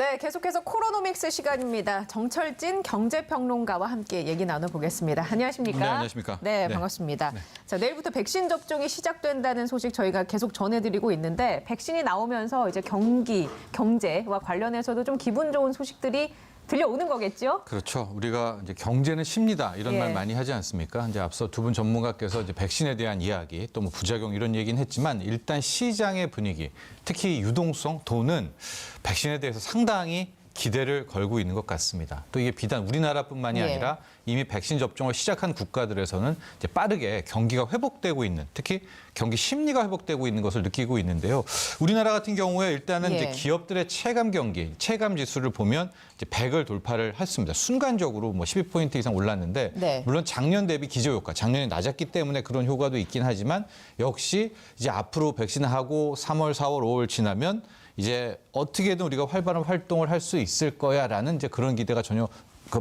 네, 계속해서 코로노믹스 시간입니다. 정철진 경제평론가와 함께 얘기 나눠보겠습니다. 안녕하십니까? 네, 안녕하십니까? 네, 네. 반갑습니다. 네. 자, 내일부터 백신 접종이 시작된다는 소식 저희가 계속 전해드리고 있는데 백신이 나오면서 이제 경기, 경제와 관련해서도 좀 기분 좋은 소식들이 들려오는 거겠죠? 그렇죠. 우리가 이제 경제는 쉽니다. 이런 예. 말 많이 하지 않습니까? 이제 앞서 두 분 전문가께서 이제 백신에 대한 이야기, 또 뭐 부작용 이런 얘기는 했지만 일단 시장의 분위기, 특히 유동성, 돈은 백신에 대해서 상당히 기대를 걸고 있는 것 같습니다. 또 이게 비단 우리나라뿐만이 예. 아니라 이미 백신 접종을 시작한 국가들에서는 이제 빠르게 경기가 회복되고 있는, 특히 경기 심리가 회복되고 있는 것을 느끼고 있는데요. 우리나라 같은 경우에 일단은 예. 이제 기업들의 체감 경기, 체감 지수를 보면 이제 100을 돌파를 했습니다. 순간적으로 뭐 12포인트 이상 올랐는데 네. 물론 작년 대비 기저효과, 작년에 낮았기 때문에 그런 효과도 있긴 하지만 역시 이제 앞으로 백신하고 3월, 4월, 5월 지나면 이제 어떻게든 우리가 활발한 활동을 할 수 있을 거야라는 이제 그런 기대가 전혀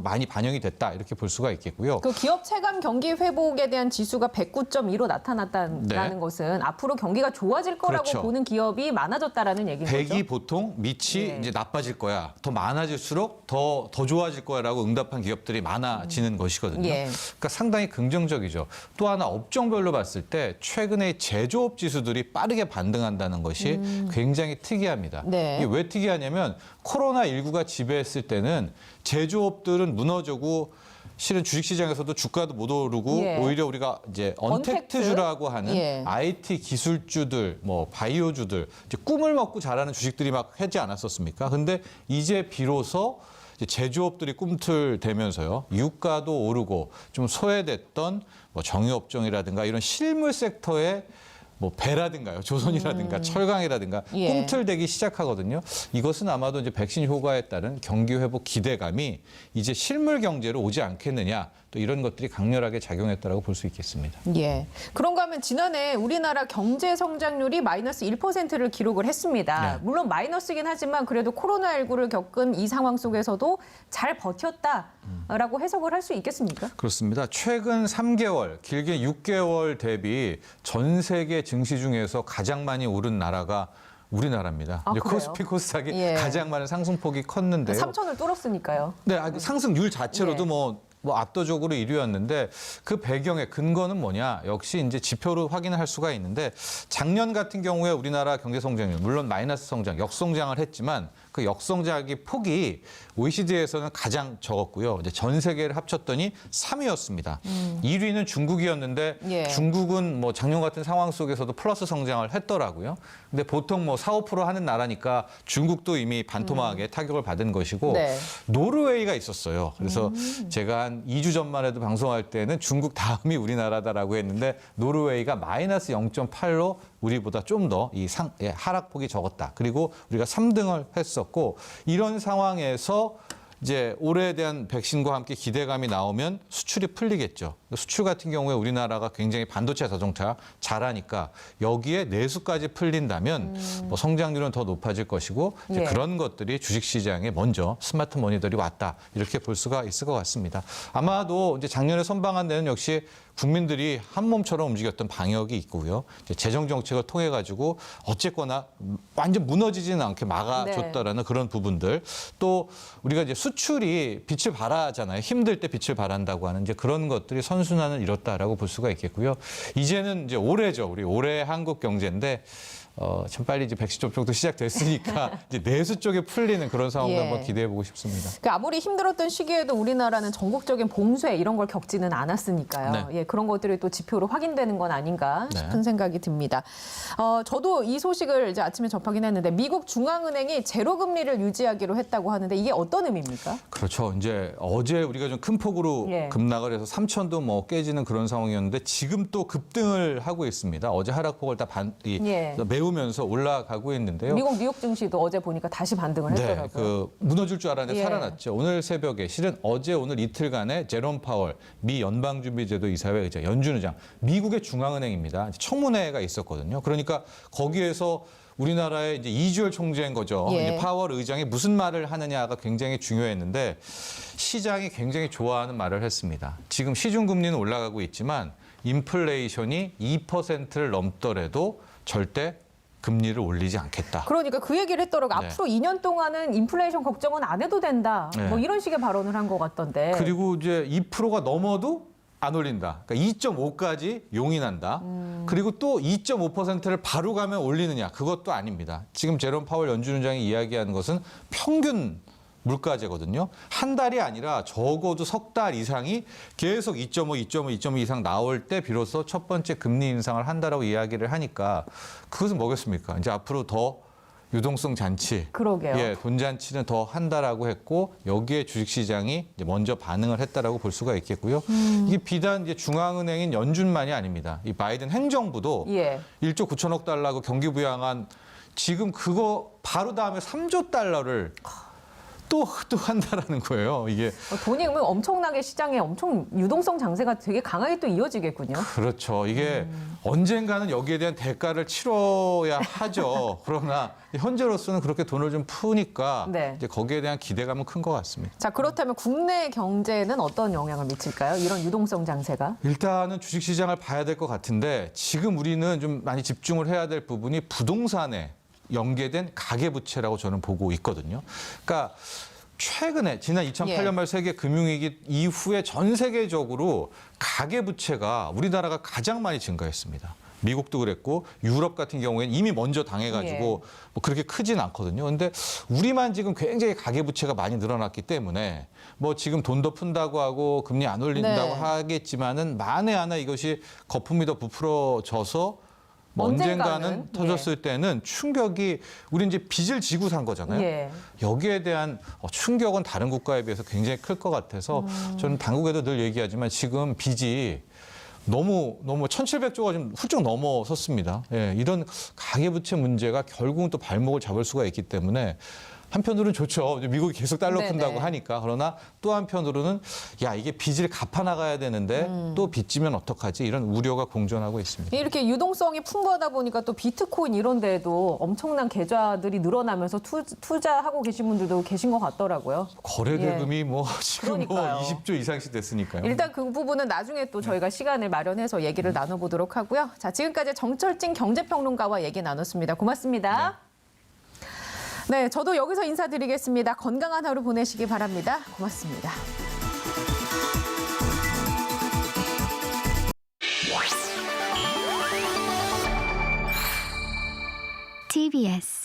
많이 반영이 됐다 이렇게 볼 수가 있겠고요. 그 기업 체감 경기 회복에 대한 지수가 109.2로 나타났다는 네. 것은 앞으로 경기가 좋아질 거라고 그렇죠. 보는 기업이 많아졌다라는 얘기인 거죠. 100이 보통 밑이 예. 이제 나빠질 거야. 더 많아질수록 더 좋아질 거야라고 응답한 기업들이 많아지는 것이거든요. 예. 그러니까 상당히 긍정적이죠. 또 하나 업종별로 봤을 때 최근에 제조업 지수들이 빠르게 반등한다는 것이 굉장히 특이합니다. 네. 이게 왜 특이하냐면 코로나19가 지배했을 때는 제조업들은 무너지고 실은 주식시장에서도 주가도 못 오르고 예. 오히려 우리가 이제 언택트? 언택트주라고 하는 예. IT 기술주들, 뭐 바이오주들 이제 꿈을 먹고 자라는 주식들이 막 하지 않았었습니까? 근데 이제 비로소 이제 제조업들이 꿈틀대면서요. 유가도 오르고 좀 소외됐던 뭐 정유업종이라든가 이런 실물 섹터에 뭐 배라든가요, 조선이라든가 철강이라든가 예. 꿈틀대기 시작하거든요. 이것은 아마도 이제 백신 효과에 따른 경기 회복 기대감이 이제 실물 경제로 오지 않겠느냐, 또 이런 것들이 강렬하게 작용했다라고 볼 수 있겠습니다. 예. 그런가 하면 지난해 우리나라 경제 성장률이 마이너스 1%를 기록을 했습니다. 네. 물론 마이너스긴 하지만 그래도 코로나19를 겪은 이 상황 속에서도 잘 버텼다라고 해석을 할 수 있겠습니까? 그렇습니다. 최근 3개월, 길게 6개월 대비 전 세계 증시 중에서 가장 많이 오른 나라가 우리나라입니다. 아, 이제 그래요? 코스피 코스닥이 예. 가장 많은 상승폭이 컸는데요. 3천을 뚫었으니까요. 네, 상승률 자체로도 예. 뭐 압도적으로 1위였는데 그 배경의 근거는 뭐냐? 역시 이제 지표로 확인을 할 수가 있는데 작년 같은 경우에 우리나라 경제 성장률 물론 마이너스 성장, 역성장을 했지만 그 역성장의 폭이 OECD에서는 가장 적었고요. 이제 전 세계를 합쳤더니 3위였습니다. 1위는 중국이었는데 예. 중국은 뭐 작년 같은 상황 속에서도 플러스 성장을 했더라고요. 근데 보통 뭐 4, 5% 하는 나라니까 중국도 이미 반토막에 타격을 받은 것이고 네. 노르웨이가 있었어요. 그래서 제가 한 2주 전만 해도 방송할 때는 중국 다음이 우리나라다라고 했는데 노르웨이가 마이너스 0.8로 우리보다 좀 더 이 하락폭이 적었다. 그리고 우리가 3등을 했었고 이런 상황에서 이제 올해에 대한 백신과 함께 기대감이 나오면 수출이 풀리겠죠. 수출 같은 경우에 우리나라가 굉장히 반도체 자동차 잘하니까 여기에 내수까지 풀린다면 뭐 성장률은 더 높아질 것이고 이제 예. 그런 것들이 주식시장에 먼저 스마트 머니들이 왔다 이렇게 볼 수가 있을 것 같습니다. 아마도 이제 작년에 선방한 데는 역시 국민들이 한 몸처럼 움직였던 방역이 있고요. 이제 재정 정책을 통해 가지고 어쨌거나 완전 무너지지는 않게 막아줬다라는 그런 부분들. 또 우리가 이제 수출이 빛을 발하잖아요. 힘들 때 빛을 발한다고 하는 이제 그런 것들이 선순환을 이뤘다라고 볼 수가 있겠고요. 이제는 이제 올해죠. 우리 올해 한국 경제인데. 참 빨리 이제 백신 접종도 시작됐으니까 이제 내수 쪽에 풀리는 그런 상황도 예. 한번 기대해 보고 싶습니다. 그러니까 아무리 힘들었던 시기에도 우리나라는 전국적인 봉쇄 이런 걸 겪지는 않았으니까요. 네. 예, 그런 것들이 또 지표로 확인되는 건 아닌가 싶은 네. 생각이 듭니다. 저도 이 소식을 이제 아침에 접하긴 했는데 미국 중앙은행이 제로 금리를 유지하기로 했다고 하는데 이게 어떤 의미입니까? 그렇죠. 이제 어제 우리가 좀 큰 폭으로 예. 급락을 해서 3천도 뭐 깨지는 그런 상황이었는데 지금 또 급등을 하고 있습니다. 어제 하락폭을 다 예. 메우면서 올라가고 있는데요. 미국 뉴욕 증시도 어제 보니까 다시 반등을 했더라고요. 네, 그 무너질 줄 알았는데 예. 살아났죠. 오늘 새벽에 실은 어제 오늘 이틀간의 제롬 파월 미 연방준비제도 이사회 의장 연준 의장 미국의 중앙은행입니다. 청문회가 있었거든요. 그러니까 거기에서 우리나라의 이제 이주열 총재인 거죠. 예. 이제 파월 의장이 무슨 말을 하느냐가 굉장히 중요했는데 시장이 굉장히 좋아하는 말을 했습니다. 지금 시중금리는 올라가고 있지만 인플레이션이 2%를 넘더라도 절대 금리를 올리지 않겠다. 그러니까 그 얘기를 했더라고요. 네. 앞으로 2년 동안은 인플레이션 걱정은 안 해도 된다. 네. 뭐 이런 식의 발언을 한 것 같던데. 그리고 이제 2%가 넘어도 안 올린다. 그러니까 2.5까지 용인한다. 그리고 또 2.5%를 바로 가면 올리느냐. 그것도 아닙니다. 지금 제롬 파월 연준의장이 이야기하는 것은 평균 물가제거든요. 한 달이 아니라 적어도 석 달 이상이 계속 2.5 이상 나올 때 비로소 첫 번째 금리 인상을 한다라고 이야기를 하니까 그것은 뭐겠습니까? 이제 앞으로 더 유동성 잔치, 그러게요. 예, 돈 잔치는 더 한다라고 했고 여기에 주식시장이 이제 먼저 반응을 했다라고 볼 수가 있겠고요. 이게 비단 이제 중앙은행인 연준만이 아닙니다. 이 바이든 행정부도 예. 1조 9천억 달러고 경기 부양안 지금 그거 바로 다음에 3조 달러를 또 한다라는 거예요. 이게 돈이 그러면 엄청나게 시장에 엄청 유동성 장세가 되게 강하게 또 이어지겠군요. 그렇죠. 이게 언젠가는 여기에 대한 대가를 치러야 하죠. 그러나 현재로서는 그렇게 돈을 좀 푸니까 네. 이제 거기에 대한 기대감은 큰 것 같습니다. 자, 그렇다면 국내 경제는 어떤 영향을 미칠까요? 이런 유동성 장세가? 일단은 주식시장을 봐야 될 것 같은데 지금 우리는 좀 많이 집중을 해야 될 부분이 부동산에 연계된 가계부채라고 저는 보고 있거든요. 그러니까 최근에 지난 2008년 말 세계 금융위기 이후에 전 세계적으로 가계부채가 우리나라가 가장 많이 증가했습니다. 미국도 그랬고 유럽 같은 경우에는 이미 먼저 당해가지고 뭐 그렇게 크진 않거든요. 근데 우리만 지금 굉장히 가계부채가 많이 늘어났기 때문에 뭐 지금 돈 더 푼다고 하고 금리 안 올린다고 네. 하겠지만은 만에 하나 이것이 거품이 더 부풀어져서 뭐 언젠가는 언젠가는, 터졌을 때는 충격이 우리 이제 빚을 지고 산 거잖아요. 예. 여기에 대한 충격은 다른 국가에 비해서 굉장히 클 것 같아서 저는 당국에도 늘 얘기하지만 지금 빚이 너무 1,700조가 좀 훌쩍 넘어섰습니다. 예, 이런 가계부채 문제가 결국은 또 발목을 잡을 수가 있기 때문에 한편으로는 좋죠. 미국이 계속 달러 네네. 푼다고 하니까. 그러나 또 한편으로는 야 이게 빚을 갚아 나가야 되는데 또 빚지면 어떡하지? 이런 우려가 공존하고 있습니다. 이렇게 유동성이 풍부하다 보니까 또 비트코인 이런 데에도 엄청난 계좌들이 늘어나면서 투자하고 계신 분들도 계신 것 같더라고요. 거래 대금이 뭐 지금 그러니까요. 뭐 20조 이상씩 됐으니까요. 일단 그 부분은 나중에 또 저희가 시간을 마련해서 얘기를 나눠보도록 하고요. 자, 지금까지 정철진 경제평론가와 얘기 나눴습니다. 고맙습니다. 네, 저도 여기서 인사드리겠습니다. 건강한 하루 보내시기 바랍니다. 고맙습니다. TBS